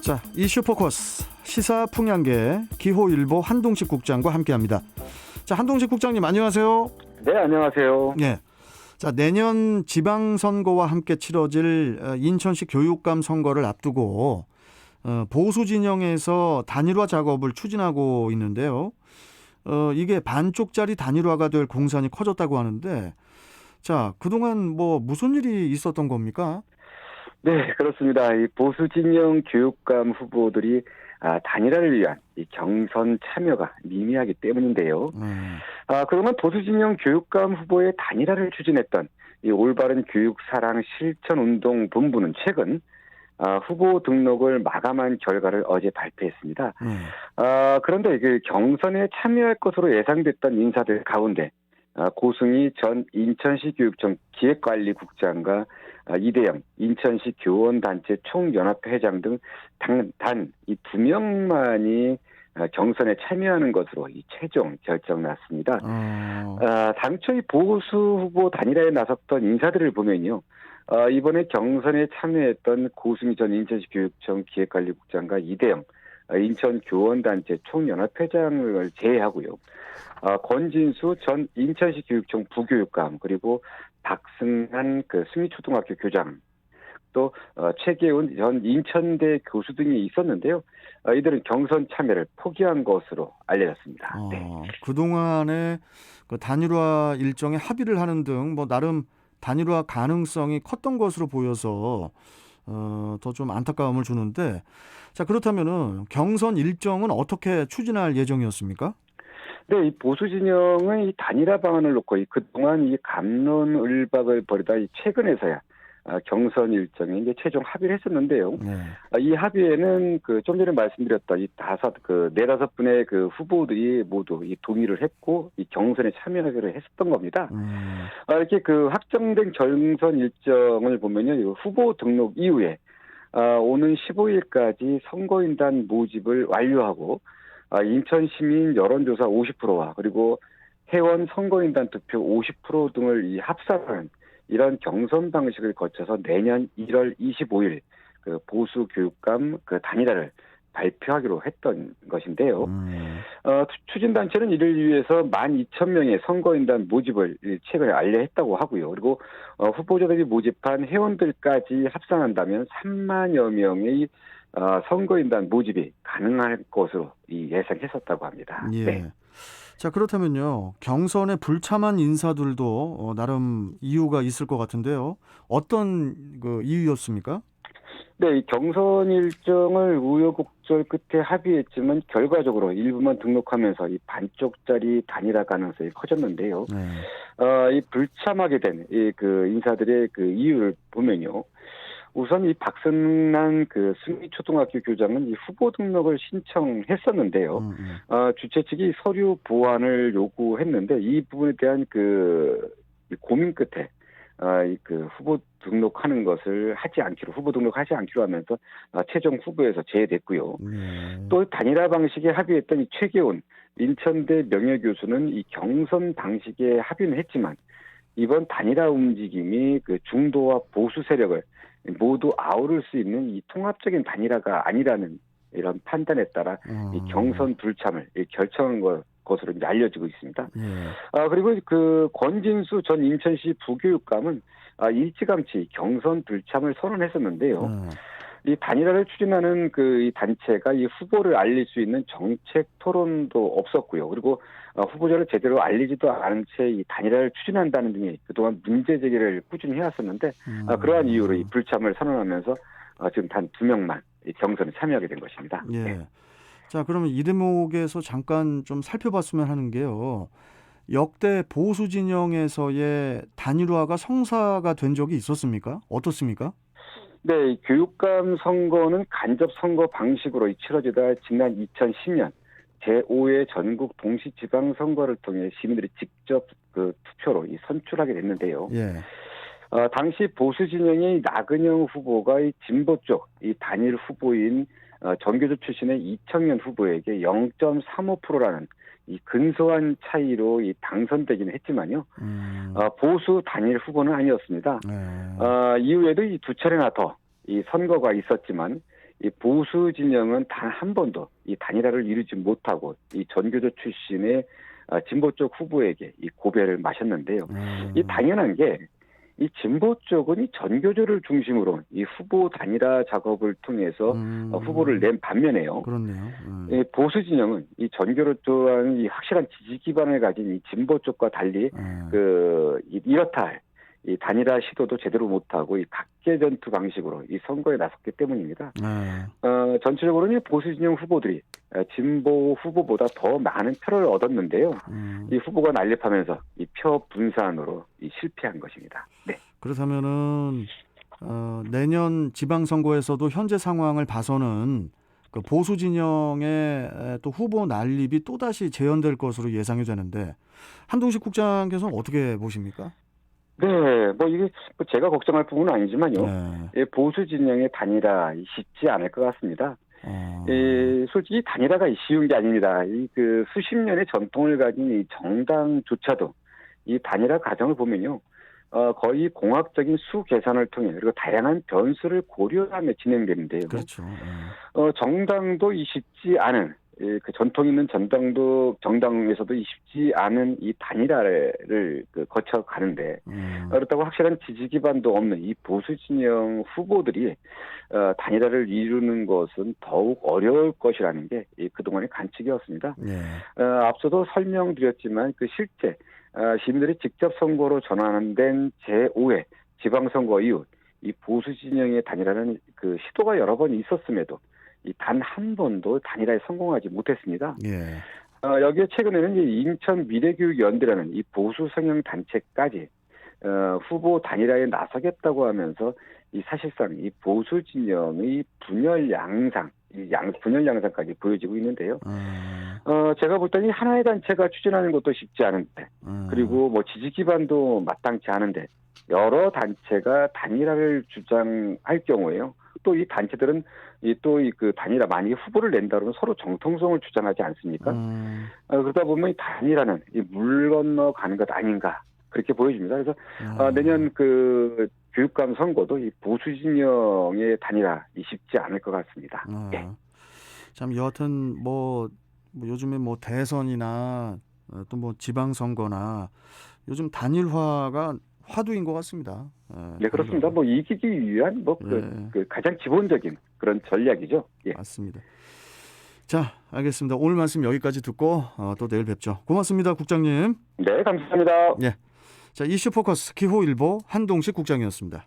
자, 이슈 포커스 시사 풍향계 기호일보 한동식 국장과 함께합니다. 자, 한동식 국장님 안녕하세요. 네, 안녕하세요. 네. 자, 내년 지방선거와 함께 치러질 인천시 교육감 선거를 앞두고 보수 진영에서 단일화 작업을 추진하고 있는데요. 이게 반쪽짜리 단일화가 될 공산이 커졌다고 하는데, 자, 그동안 무슨 일이 있었던 겁니까? 네, 그렇습니다. 이 보수 진영 교육감 후보들이 단일화를 위한 이 경선 참여가 미미하기 때문인데요. 그러면 보수 진영 교육감 후보의 단일화를 추진했던 이 올바른 교육 사랑 실천 운동 본부는 최근 후보 등록을 마감한 결과를 어제 발표했습니다. 그런데 그 경선에 참여할 것으로 예상됐던 인사들 가운데 고승희 전 인천시 교육청 기획관리국장과 이대영 인천시 교원단체 총연합회 회장 등 단 이 두 명만이 경선에 참여하는 것으로 이 최종 결정 났습니다. 당초 이 보수 후보 단일화에 나섰던 인사들을 보면요. 이번에 경선에 참여했던 고승희 전 인천시 교육청 기획관리국장과 이대영 인천 교원단체 총연합회장을 제외하고요. 권진수 전 인천시 교육청 부교육감 그리고 박승한 승희초등학교 교장 또 최계훈 전 인천대 교수 등이 있었는데요. 이들은 경선 참여를 포기한 것으로 알려졌습니다. 네. 그동안에 그 단일화 일정에 합의를 하는 등 나름 단일화 가능성이 컸던 것으로 보여서 더 좀 안타까움을 주는데, 자, 그렇다면은 경선 일정은 어떻게 추진할 예정이었습니까? 네, 이 보수 진영은 이 단일화 방안을 놓고 그동안 이 갑론을박을 벌이다 최근에서야 경선 일정에 이제 최종 합의를 했었는데요. 네. 이 합의에는 좀 전에 말씀드렸던 이 네다섯 분의 후보들이 모두 이 동의를 했고 이 경선에 참여하기로 했었던 겁니다. 이렇게 확정된 경선 일정을 보면요, 이 후보 등록 이후에 오는 15일까지 선거인단 모집을 완료하고 인천 시민 여론조사 50%와 그리고 회원 선거인단 투표 50% 등을 이 합산하는 이런 경선 방식을 거쳐서 내년 1월 25일 보수 교육감 단일화를 발표하기로 했던 것인데요. 추진단체는 이를 위해서 12,000명의 선거인단 모집을 최근에 알려했다고 하고요. 그리고 후보자들이 모집한 회원들까지 합산한다면 3만여 명의 선거인단 모집이 가능할 것으로 예상했었다고 합니다. 예. 네. 자, 그렇다면요. 경선에 불참한 인사들도 나름 이유가 있을 것 같은데요. 어떤 이유였습니까? 네, 이 경선 일정을 우여곡절 끝에 합의했지만 결과적으로 일부만 등록하면서 이 반쪽짜리 단일화 가능성이 커졌는데요. 이 불참하게 된 인사들의 인사들의 이유를 보면요. 우선 이 박승란 승희초등학교 교장은 이 후보 등록을 신청했었는데요. 주최 측이 서류 보완을 요구했는데 이 부분에 대한 고민 끝에 후보 등록하는 것을 후보 등록하지 않기로 하면서 최종 후보에서 제외됐고요. 또 단일화 방식에 합의했던 이 최계훈 인천대 명예교수는 이 경선 방식에 합의는 했지만 이번 단일화 움직임이 중도와 보수 세력을 모두 아우를 수 있는 이 통합적인 단일화가 아니라는 이런 판단에 따라 이 경선 불참을 결정한 것으로 이제 알려지고 있습니다. 그리고 권진수 전 인천시 부교육감은 일찌감치 경선 불참을 선언했었는데요. 이 단일화를 추진하는 이 단체가 이 후보를 알릴 수 있는 정책 토론도 없었고요. 그리고 후보자를 제대로 알리지도 않은 채 이 단일화를 추진한다는 등의 그동안 문제 제기를 꾸준히 해왔었는데 그러한 이유로 이 불참을 선언하면서 지금 단 2명만 경선에 참여하게 된 것입니다. 예. 네. 자, 그러면 이 대목에서 잠깐 좀 살펴봤으면 하는 게요. 역대 보수 진영에서의 단일화가 성사가 된 적이 있었습니까? 어떻습니까? 네, 교육감 선거는 간접 선거 방식으로 치러지다 지난 2010년 제5회 전국 동시지방선거를 통해 시민들이 직접 투표로 선출하게 됐는데요. 예. 당시 보수 진영의 나근영 후보가 이 진보 쪽 이 단일 후보인 전교조 출신의 이청현 후보에게 0.35%라는 이 근소한 차이로 당선되기는 했지만요. 보수 단일 후보는 아니었습니다. 이후에도 이 두 차례나 더 이 선거가 있었지만 이 보수 진영은 단 한 번도 이 단일화를 이루지 못하고 이 전교조 출신의 진보 쪽 후보에게 이 고배를 마셨는데요. 이 당연한 게 이 진보 쪽은 이 전교조를 중심으로 이 후보 단일화 작업을 통해서 후보를 낸 반면에요. 그렇네요. 이 보수 진영은 이 전교조 또한 이 확실한 지지 기반을 가진 이 진보 쪽과 달리 이렇다 할 이 단일화 시도도 제대로 못하고 이 각계 전투 방식으로 이 선거에 나섰기 때문입니다. 전체적으로는 보수 진영 후보들이 진보 후보보다 더 많은 표를 얻었는데요. 이 후보가 난립하면서 이 표 분산으로 이 실패한 것입니다. 네. 그렇다면은 내년 지방선거에서도 현재 상황을 봐서는 그 보수 진영의 또 후보 난립이 또 다시 재현될 것으로 예상이 되는데 한동식 국장께서는 어떻게 보십니까? 네, 이게 제가 걱정할 부분은 아니지만요. 네. 보수 진영의 단일화 쉽지 않을 것 같습니다. 솔직히 단일화가 쉬운 게 아닙니다. 수십 년의 전통을 가진 이 정당조차도 이 단일화 과정을 보면요. 거의 공학적인 수 계산을 통해 그리고 다양한 변수를 고려하며 진행되는데요. 그렇죠. 정당도 이 쉽지 않은 그 전통 있는 정당에서도 쉽지 않은 이 단일화를 거쳐 가는데 그렇다고 확실한 지지 기반도 없는 이 보수 진영 후보들이 단일화를 이루는 것은 더욱 어려울 것이라는 게 그동안의 관측이었습니다. 앞서도 설명드렸지만 실제 시민들이 직접 선거로 전환된 제5회 지방선거 이후 이 보수 진영의 단일화는 시도가 여러 번 있었음에도 단 한 번도 단일화에 성공하지 못했습니다. 여기에 최근에는 인천 미래교육연대라는 이 보수 성향 단체까지 후보 단일화에 나서겠다고 하면서 사실상 이 보수 진영의 분열 양상까지 보여지고 있는데요. 제가 볼 때는 하나의 단체가 추진하는 것도 쉽지 않은데, 그리고 지지 기반도 마땅치 않은데 여러 단체가 단일화를 주장할 경우에요. 또 이 단체들은 단일화 만약에 후보를 낸다 그러면 서로 정통성을 주장하지 않습니까? 그러다 보면 이 단일화는 물 건너 가는 것 아닌가 그렇게 보여집니다. 그래서 내년 교육감 선거도 이 보수 진영의 단일화 쉽지 않을 것 같습니다. 참 여하튼 요즘에 대선이나 또 지방선거나 요즘 단일화가 화두인 것 같습니다. 네, 그렇습니다. 이기기 위한 가장 기본적인 그런 전략이죠. 맞습니다. 자, 알겠습니다. 오늘 말씀 여기까지 듣고 또 내일 뵙죠. 고맙습니다, 국장님. 네, 감사합니다. 자, 이슈 포커스 기호일보 한동식 국장이었습니다.